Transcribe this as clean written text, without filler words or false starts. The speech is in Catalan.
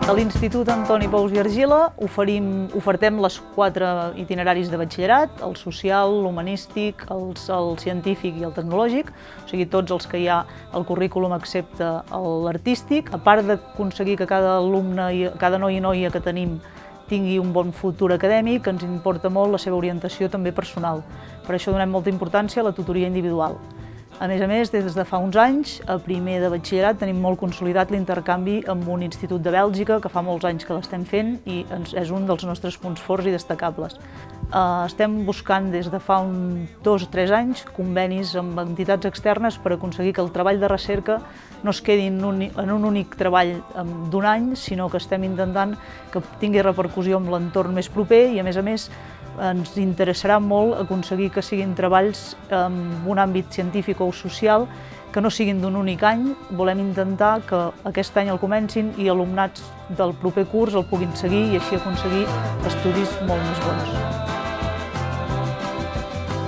A l'Institut Antoni Pous i Argila ofertem les 4 itineraris de batxillerat, el social, l'humanístic, el científic i el tecnològic, o sigui, tots els que hi ha al currículum excepte l'artístic. A part d'aconseguir que cada alumne, cada noi i noia que tenim tingui un bon futur acadèmic, ens importa molt la seva orientació també personal. Per això donem molta importància a la tutoria individual. A més, des de fa uns anys, a primer de batxillerat tenim molt consolidat l'intercanvi amb un institut de Bèlgica, que fa molts anys que l'estem fent i és un dels nostres punts forts i destacables. Estem buscant des de fa 2 o 3 anys convenis amb entitats externes per aconseguir que el treball de recerca no es quedi en un únic treball d'un any, sinó que estem intentant que tingui repercussió en l'entorn més proper i, a més, ens interessarà molt aconseguir que siguin treballs en un àmbit científic o social que no siguin d'un únic any. Volem intentar que aquest any el comencin i alumnats del proper curs el puguin seguir i així aconseguir estudis molt més bons.